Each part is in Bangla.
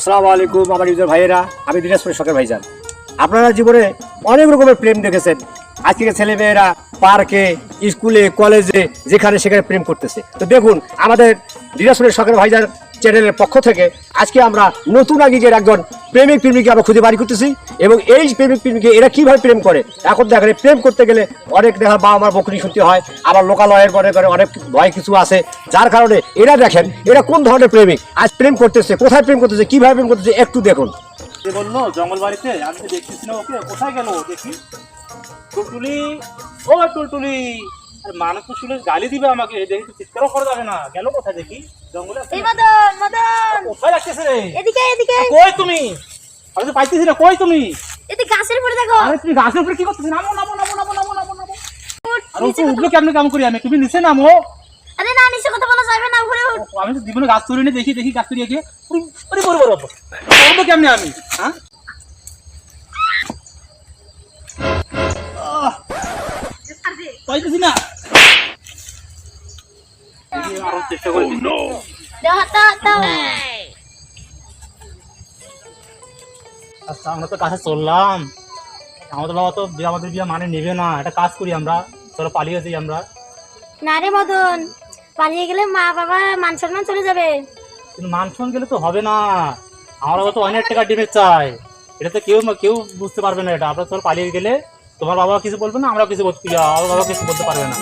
আসসালামু আলাইকুম আমার ইউজার ভাইয়েরা, আমি দিনাজপুরের শখের ভাইজান। আপনারা জীবনে অনেক রকমের প্রেম দেখেছেন। আজকের ছেলেমেয়েরা পার্কে, স্কুলে, কলেজে, যেখানে সেখানে প্রেম করতেছে। তো দেখুন, আমাদের দিনাজপুরের শখের ভাইজান চ্যানেলের পক্ষ থেকে আজকে আমরা নতুন আগিকের একজন প্রেমিক প্রেমিকা আমরা খুঁজে বাড়ি করতেছি, এবং এই প্রেমিক প্রেমিকে এরা কীভাবে প্রেম করে। এখন দেখেন, প্রেম করতে গেলে অনেক দেখা বাবা আমার বকরি শুনতে হয়, আবার লোকালয়ের মনে করে অনেক ভয় কিছু আছে, যার কারণে এরা দেখেন এরা কোন ধরনের প্রেমিক, আজ প্রেম করতেছে, কোথায় প্রেম করতেছে, কীভাবে প্রেম করতেছে একটু দেখুন। বললো জঙ্গল বাড়িতে, আমি তো দেখতেছি না ওকে, কোথায় গেল দেখি। টুলটুলি, ও টুলটুলি, মানুষ তো শুনে গালি দিবে আমাকে, দেখি তো চিৎকারও করা যাবে না, গেল কোথায় দেখি জঙ্গলে। কোথায় রাখতেছে রে? এদিকে এদিকে। কই তুমি? আমি তো পাইতেছি না, কই তুমি? এদিকে গাছের উপরে দেখো। আরে তুমি গাছের উপরে কি করতেছ? নামো নামো নামো নামো নামো নামো নামো। আরে ও তো উঠলো কেমনে কাম করি আমি, তুমি নিচে নামো। আরে না, নিচে কথা বলা যাবে না, উপরে উঠ। আমি তো জীবনে গাছ তুলিনি, দেখি দেখি গাছ তুলিয়ে গিয়ে ওরে বড় বড় করবো কেমনে আমি, হ্যাঁ? পাইতেছি না, আরো চেষ্টা করি। দাও দাও দাও। আচ্ছা, আমরা তো কাছে চললাম, আমাদের বাবা তো আমাদের বিয়ে মানে নেবে না। একটা কাজ করি আমরা, চলো পালিয়ে যাই আমরা। না রে মদন, পালিয়ে গেলে মা বাবা মান সম্মান চলে যাবে। কিন্তু মান সম্মান গেলে তো হবে না, আমার বাবা তো অনেক টাকা ডিমের চাই, এটা তো কেউ বুঝতে পারবে না। এটা আমরা চলো পালিয়ে গেলে তোমার বাবা কিছু বলবে না, আমরা কিছু বলতে, আমার বাবা কিছু বলতে পারবে না।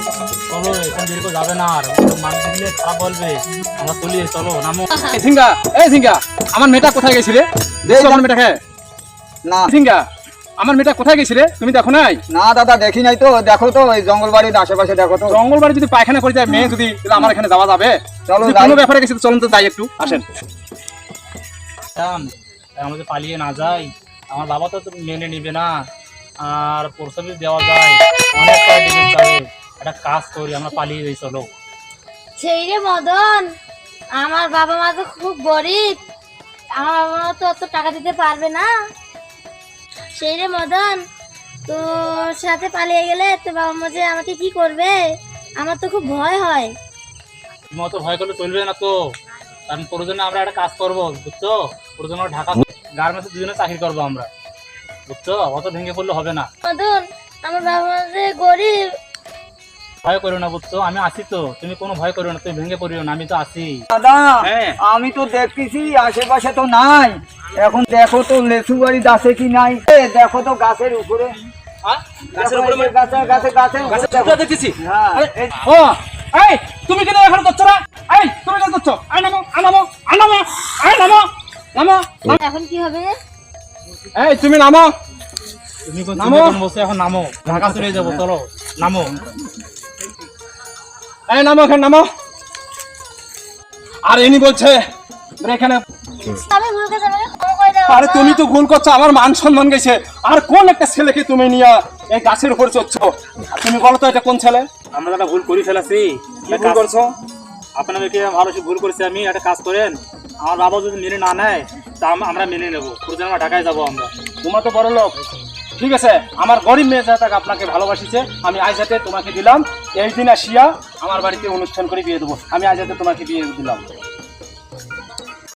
চলো, এখান দীর্ঘ যাবে না, আর মানুষ দিলে খারাপ বলবে। আমরা চলি, চলো নামো। সিঙ্গা, এই সিঙ্গা, আমার মেয়েটা কোথায় গেছিলে? দেখো আমার মেয়েটাকে। না সিঙ্গা, আমার মেয়েটা কোথায় গেছিলে? তুমি দেখো নাই? না দাদা, দেখি নাই তো। দেখো তো ওই জঙ্গল বাড়ির আশেপাশে দেখো তো। জঙ্গল বাড়ি যদি পায়খানা করে যায় মেয়ে, যদি তাহলে আমার এখানে যাওয়া যাবে? চলো যদি যাই। কোনো ব্যাপারে গেছে তো চলুন তো যাই, একটু আসেন। আমরা যদি পালিয়ে না যাই, আমার বাবা তো মেনে নিবে না, আর প্রসবে দেওয়া যায় অনেক টাকা ডিমের চাই। একটা কাজ করি, আমরা পালিয়ে যাই, চলো। সেই রে মদন, আমার বাবা মা তো খুব গরিব, আমার বাবা মা তো অত টাকা দিতে পারবে না। সেই রে মদন, তোর সাথে পালিয়ে গেলে তো বাবা মা যে আমাকে কি করবে, আমার তো খুব ভয় হয়। তুমি অত ভয় করলে চলবে না তো, কারণ প্রয়োজনে আমরা একটা কাজ করবো, বুঝছো? প্রয়োজনে আমরা ঢাকা গার্মেন্টসে দুজনে চাকরি করবো আমরা, বুঝছো? অত ভেঙে পড়লে হবে না। মদন, আমার বাবা মা যে গরিব। ভয় করো না, বুঝছো? আমি আছি তো, তুমি কোনো ভয় করো না, তুমি ভেঙে পড়িও না, আমি তো আছি। দাদা, হ্যাঁ। আমি তো দেখতেছি আশেপাশে তো নাই। এখন দেখো তো লেচু বাড়ি আছে কি নাই। দেখো তো গাছের উপরে। গাছের উপরে মানে? গাছে গাছে গাছে গাছের টুকরা দেখতেছি। হ্যাঁ। ও, এই তুমি কেন এখন করছো না? এই তুমি কেন করছো? আয় নামো, নামো, নামো, নামো, নামো। এখন কি হবে? এই তুমি নামো। তুমি নামো। বসে এখন নামো, ঢাকা চলে যাবো, চলো নামো। এই নামো, এখানে নামো। আর এনি বলছে এখানে। আমি ভুল করে যাবে, ক্ষমা করে দাও। আরে তুমি তো ভুল করছো, আমার মান সম্মান গেছে। আর কোন একটা ছেলেকে তুমি নিয়ে এই গাছের উপর চড়ছো? তুমি বলো তো এটা কোন ছেলে? আমরা একটা ভুল করে ফেলেছি। কি ভুল করছো? আপনাদেরকে ভালো ভুল করেছি আমি। একটা কাজ করেন, আমার বাবা যদি মেনে না নেয় তা আমরা মেনে নেবো, প্রয়োজন আমরা ঢাকায় যাবো আমরা। তোমার তো বড় লোক, ঠিক আছে। আমার গরিব মেয়ে যাতে আপনাকে ভালোবাসিছে, আমি আজ হাতে তোমাকে দিলাম। এই দিন আসিয়া আমার বাড়িতে অনুষ্ঠান করে বিয়ে দেবো। আমি আজ হাতে তোমাকে বিয়ে দিলাম।